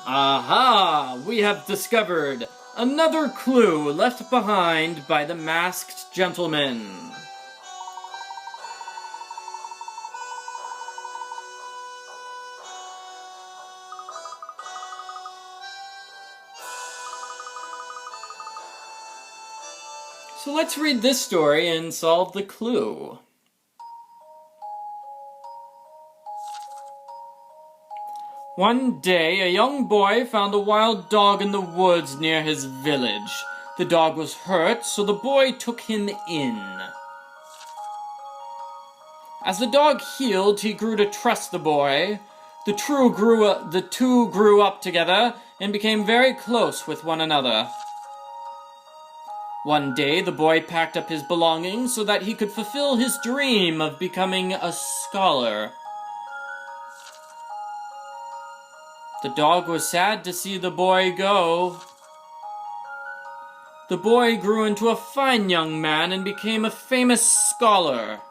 Aha! We have discovered another clue left behind by the masked gentleman. So let's read this story and solve the clue. One day, a young boy found a wild dog in the woods near his village. The dog was hurt, so the boy took him in. As the dog healed, he grew to trust the boy. The two grew up together and became very close with one another. One day, the boy packed up his belongings so that he could fulfill his dream of becoming a scholar. The dog was sad to see the boy go. The boy grew into a fine young man and became a famous scholar.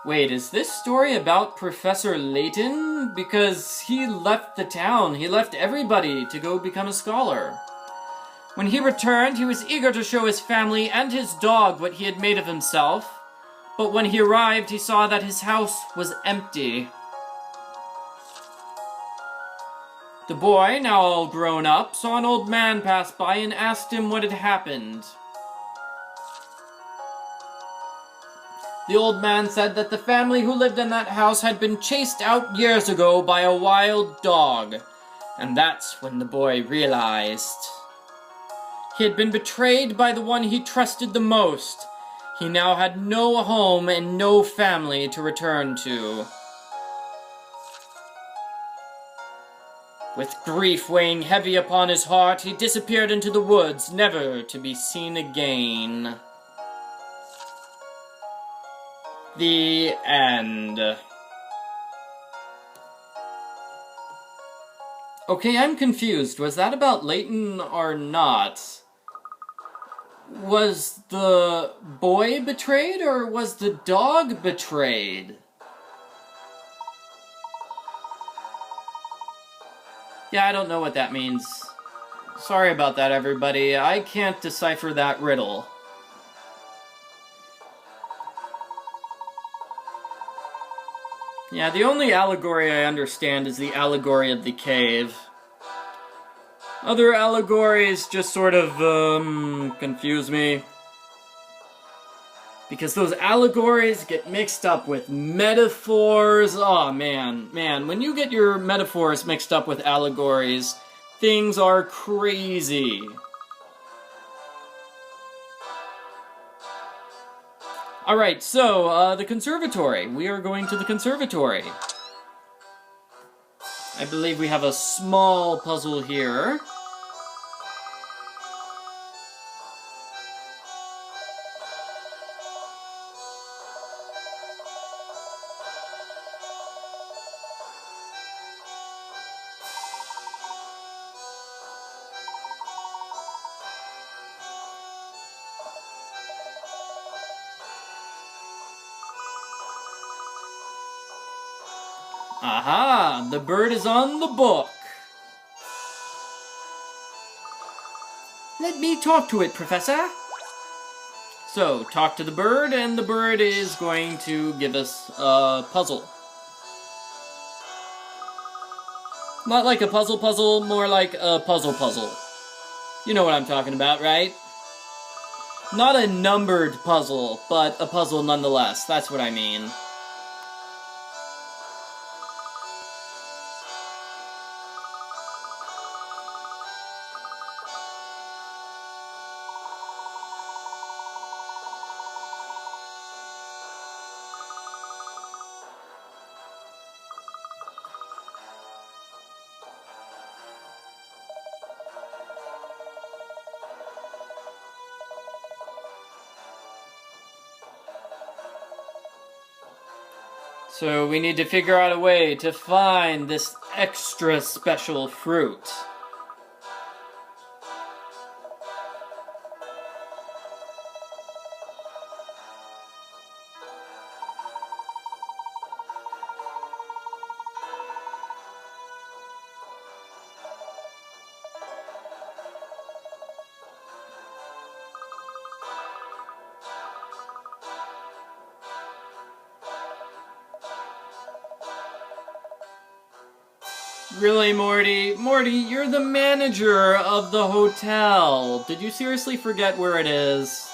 Wait, is this story about Professor Layton? Because he left the town, he left everybody to go become a scholar. When he returned, he was eager to show his family and his dog what he had made of himself. But when he arrived, he saw that his house was empty. The boy, now all grown up, saw an old man pass by and asked him what had happened. The old man said that the family who lived in that house had been chased out years ago by a wild dog. And that's when the boy realized. He had been betrayed by the one he trusted the most. He now had no home and no family to return to. With grief weighing heavy upon his heart, he disappeared into the woods, never to be seen again. The end. Okay, I'm confused. Was that about Layton or not? Was the boy betrayed or was the dog betrayed? Yeah, I don't know what that means. Sorry about that, everybody. I can't decipher that riddle. Yeah, the only allegory I understand is the allegory of the cave. Other allegories just sort of, confuse me. Because those allegories get mixed up with metaphors. Oh, man. When you get your metaphors mixed up with allegories, things are crazy. Alright, so, the conservatory. We are going to the conservatory. I believe we have a small puzzle here. Aha! The bird is on the book. Let me talk to it, Professor. So, talk to the bird, and the bird is going to give us a puzzle. Not like a puzzle, more like a puzzle. You know what I'm talking about, right? Not a numbered puzzle, but a puzzle nonetheless. That's what I mean. So we need to figure out a way to find this extra special fruit. Really, Morty? Morty, you're the manager of the hotel. Did you seriously forget where it is?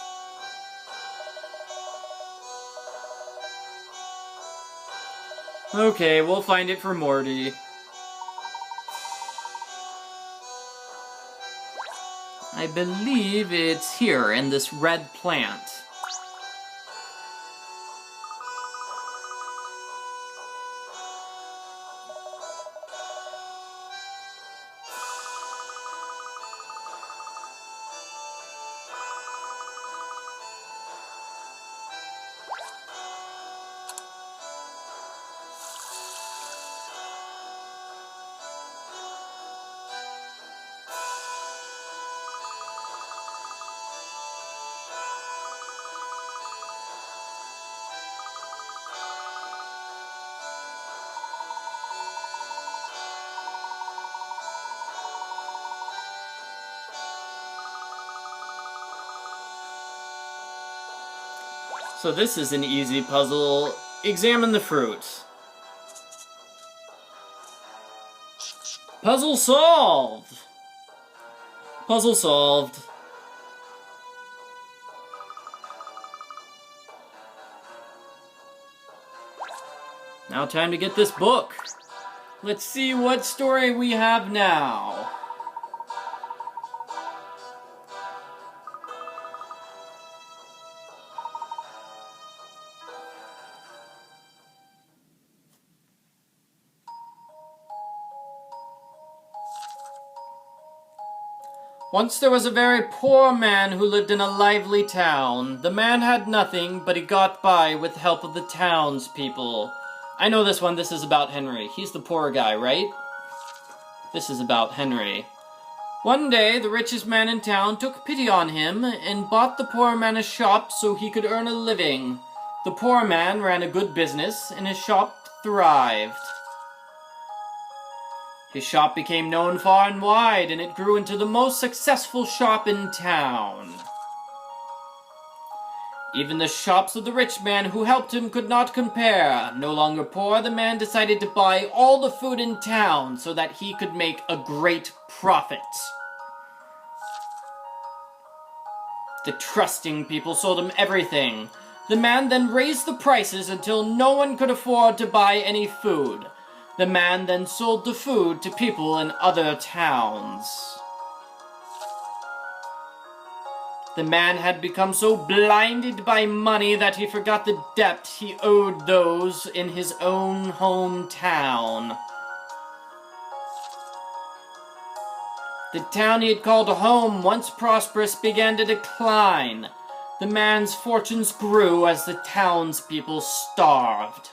Okay, we'll find it for Morty. I believe it's here, in this red plant. So this is an easy puzzle. Examine the fruit. Puzzle solved! Puzzle solved. Now time to get this book. Let's see what story we have now. Once there was a very poor man who lived in a lively town. The man had nothing, but he got by with the help of the townspeople. I know this one. This is about Henry. He's the poor guy, right? This is about Henry. One day, the richest man in town took pity on him and bought the poor man a shop so he could earn a living. The poor man ran a good business, and his shop thrived. His shop became known far and wide, and it grew into the most successful shop in town. Even the shops of the rich man who helped him could not compare. No longer poor, the man decided to buy all the food in town so that he could make a great profit. The trusting people sold him everything. The man then raised the prices until no one could afford to buy any food. The man then sold the food to people in other towns. The man had become so blinded by money that he forgot the debt he owed those in his own hometown. The town he had called home, once prosperous, began to decline. The man's fortunes grew as the townspeople starved.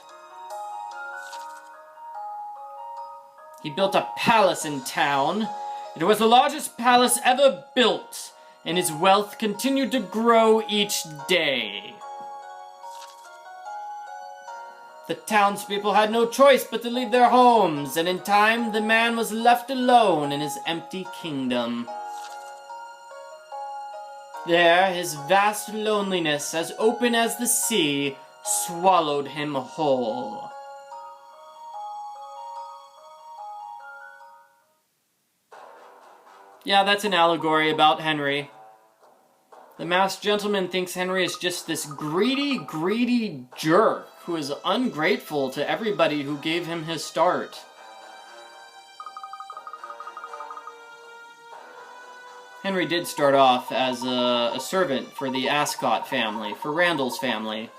He built a palace in town. It was the largest palace ever built, and his wealth continued to grow each day. The townspeople had no choice but to leave their homes, and in time the man was left alone in his empty kingdom. There, his vast loneliness, as open as the sea, swallowed him whole. Yeah, that's an allegory about Henry. The masked gentleman thinks Henry is just this greedy jerk who is ungrateful to everybody who gave him his start. Henry did start off as a servant for the Ascot family, for Randall's family.